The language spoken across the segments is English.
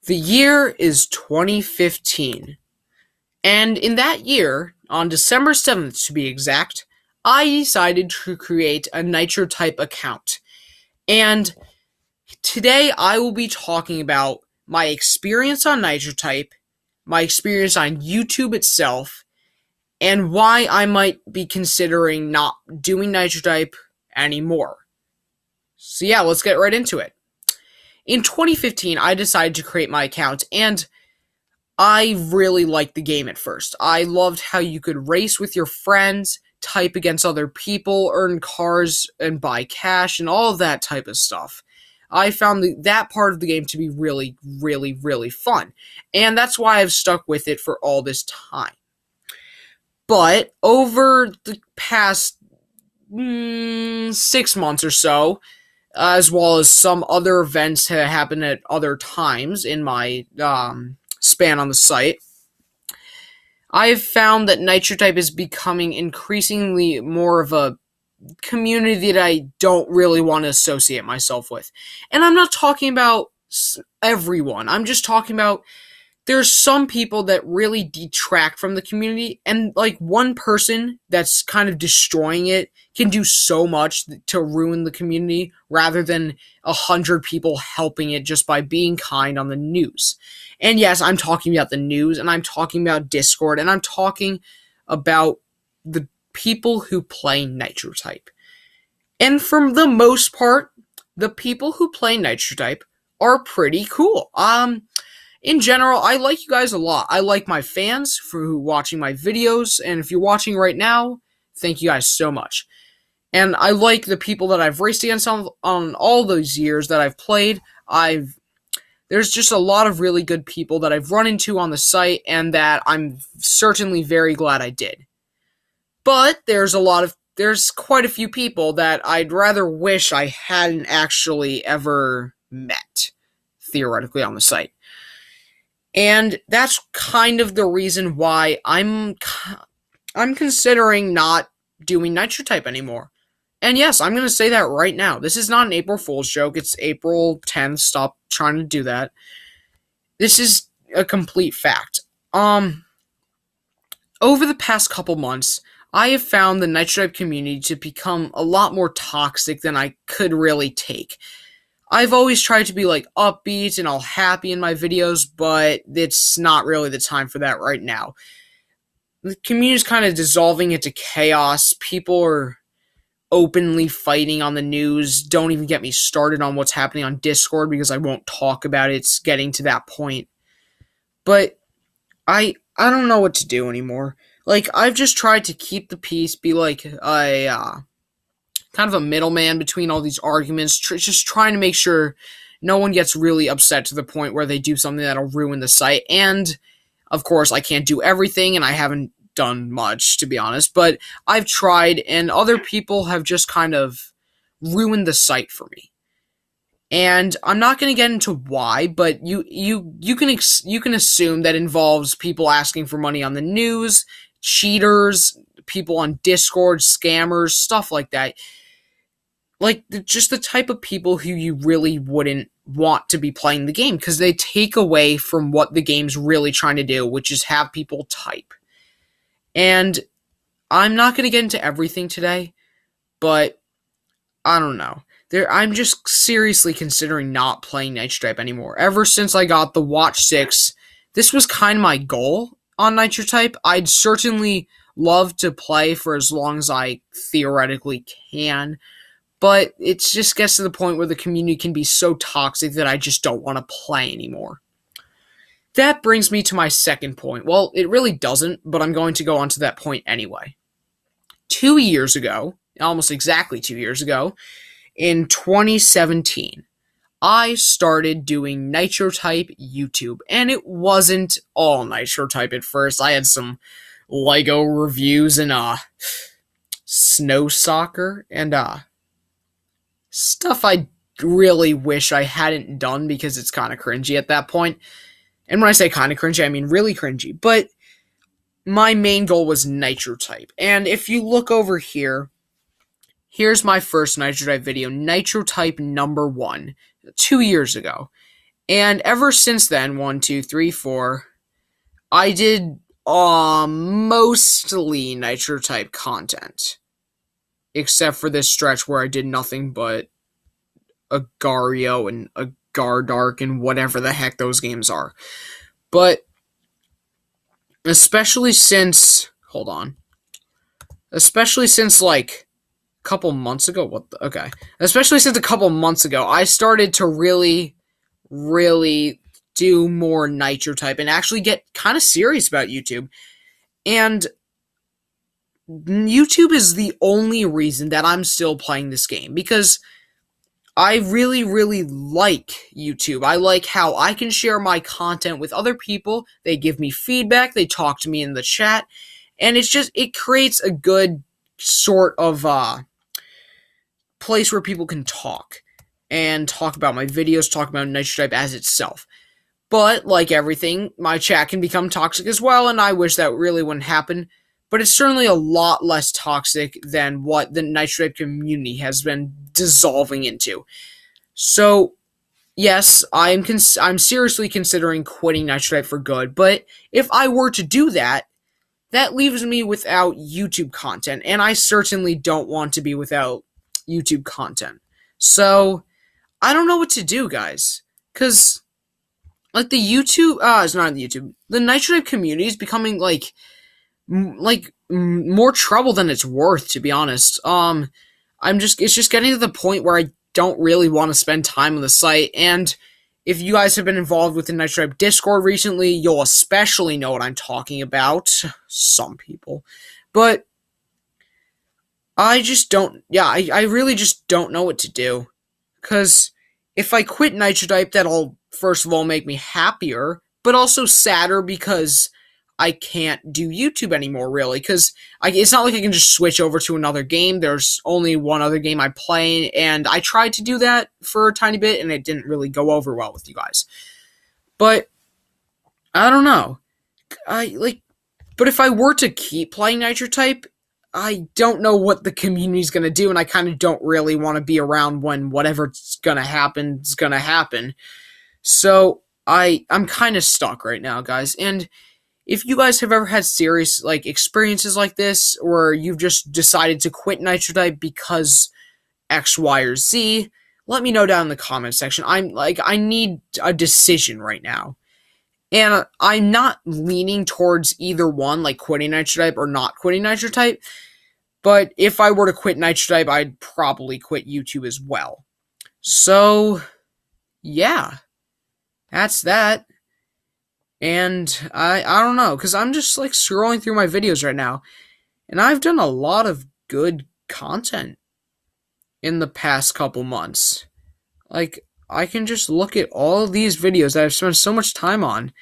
The year is 2015, and in that year, on December 7th to be exact, I decided to create a NitroType account. And today I will be talking about my experience on NitroType, my experience on YouTube itself, and why I might be considering not doing NitroType anymore. So yeah, let's get right into it. In 2015, I decided to create my account, and I really liked the game at first. I loved how you could race with your friends, type against other people, earn cars, and buy cash, and all of that type of stuff. I found that part of the game to be really, really, really fun, and that's why I've stuck with it for all this time. But over the past 6 months or so, as well as some other events that happened at other times in my span on the site, I've found that NitroType is becoming increasingly more of a community that I don't really want to associate myself with. And I'm not talking about everyone. I'm just talking about there's some people that really detract from the community, and like one person that's kind of destroying it can do so much to ruin the community rather than 100 people helping it just by being kind on the news. And yes, I'm talking about the news, and I'm talking about Discord, and I'm talking about the people who play NitroType. And for the most part, the people who play NitroType are pretty cool. In general, I like you guys a lot. I like my fans for watching my videos, and if you're watching right now, thank you guys so much. And I like the people that I've raced against on all those years that I've played. There's just a lot of really good people that I've run into on the site, and that I'm certainly very glad I did. But there's quite a few people that I'd rather wish I hadn't actually ever met, theoretically, on the site. And that's kind of the reason why I'm considering not doing NitroType anymore. And yes, I'm going to say that right now. This is not an April Fool's joke. It's April 10th. Stop trying to do that. This is a complete fact. Over the past couple months, I have found the NitroType community to become a lot more toxic than I could really take. I've always tried to be like upbeat and all happy in my videos, but it's not really the time for that right now. The community's kind of dissolving into chaos. People are openly fighting on the news. Don't even get me started on what's happening on Discord because I won't talk about it. It's getting to that point. But I don't know what to do anymore. Like, I've just tried to keep the peace, be like kind of a middleman between all these arguments, just trying to make sure no one gets really upset to the point where they do something that'll ruin the site. And, of course, I can't do everything, and I haven't done much, to be honest, but I've tried, and other people have just kind of ruined the site for me. And I'm not going to get into why, but you can assume that involves people asking for money on the news, cheaters, people on Discord, scammers, stuff like that. Like, just the type of people who you really wouldn't want to be playing the game, because they take away from what the game's really trying to do, which is have people type. And I'm not going to get into everything today, but I don't know. I'm just seriously considering not playing NitroType anymore. Ever since I got the Watch 6, this was kind of my goal on NitroType. I'd certainly love to play for as long as I theoretically can, but it just gets to the point where the community can be so toxic that I just don't want to play anymore. That brings me to my second point. Well, it really doesn't, but I'm going to go on to that point anyway. 2 years ago, almost exactly 2 years ago, in 2017, I started doing NitroType YouTube, and it wasn't all NitroType at first. I had some Lego reviews and snow soccer and stuff I really wish I hadn't done because it's kind of cringy at that point. And when I say kind of cringy, I mean really cringy. But my main goal was NitroType. And if you look over here, here's my first NitroType video, NitroType number 1, 2 years ago. And ever since then, 1, 2, 3, 4, I did mostly NitroType content. Except for this stretch where I did nothing but Agario and Agardark and whatever the heck those games are. But especially since like a couple months ago, especially since a couple months ago, I started to really do more NitroType and actually get kind of serious about YouTube. And YouTube is the only reason that I'm still playing this game, because I really like YouTube. I like how I can share my content with other people. They give me feedback, they talk to me in the chat, and it creates a good sort of place where people can talk about my videos, talk about NitroType as itself. But like everything, my chat can become toxic as well, and I wish that really wouldn't happen. But it's certainly a lot less toxic than what the NitroType community has been dissolving into. So, yes, I'm seriously considering quitting NitroType for good, but if I were to do that, that leaves me without YouTube content, and I certainly don't want to be without YouTube content. So, I don't know what to do, guys, because, like, the NitroType community is becoming, like more trouble than it's worth, to be honest. It's just getting to the point where I don't really want to spend time on the site, and if you guys have been involved with the NitroType Discord recently, you'll especially know what I'm talking about. Some people. But I really just don't know what to do. Because if I quit NitroType, that'll first of all make me happier, but also sadder because I can't do YouTube anymore, really, because it's not like I can just switch over to another game. There's only one other game I play, and I tried to do that for a tiny bit, and it didn't really go over well with you guys. But I don't know. But if I were to keep playing NitroType, I don't know what the community's gonna do, and I kind of don't really want to be around when whatever's gonna happen is gonna happen. So I'm kind of stuck right now, guys, and if you guys have ever had serious experiences like this, or you've just decided to quit NitroType because X, Y, or Z, let me know down in the comment section. I need a decision right now. And I'm not leaning towards either one, like quitting NitroType or not quitting NitroType. But if I were to quit NitroType, I'd probably quit YouTube as well. So, yeah. That's that. And I don't know, because I'm just scrolling through my videos right now, and I've done a lot of good content in the past couple months. I can just look at all of these videos that I've spent so much time on,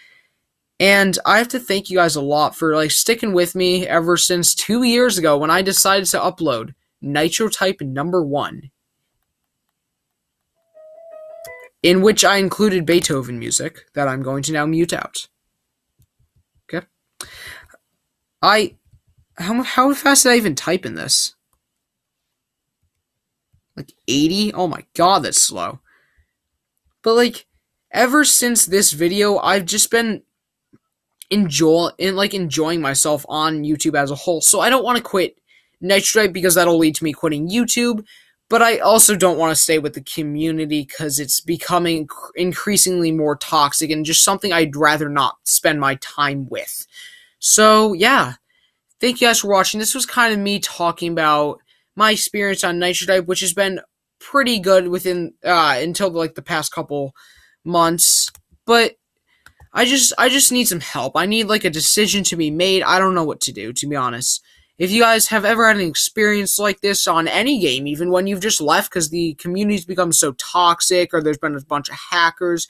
and I have to thank you guys a lot for sticking with me ever since 2 years ago when I decided to upload NitroType #1, in which I included Beethoven music that I'm going to now mute out. Okay. How fast did I even type in this? 80? Oh my god, that's slow. But ever since this video, I've just been enjoying myself on YouTube as a whole. So I don't want to quit NitroType because that'll lead to me quitting YouTube. But I also don't want to stay with the community because it's becoming increasingly more toxic and just something I'd rather not spend my time with. So, yeah. Thank you guys for watching. This was kind of me talking about my experience on NitroType, which has been pretty good within until the past couple months. But I just need some help. I need a decision to be made. I don't know what to do, to be honest. If you guys have ever had an experience like this on any game, even when you've just left because the community's become so toxic or there's been a bunch of hackers,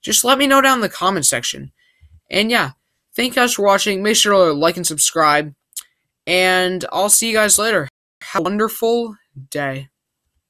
just let me know down in the comment section. And yeah, thank you guys for watching. Make sure to like and subscribe. And I'll see you guys later. Have a wonderful day.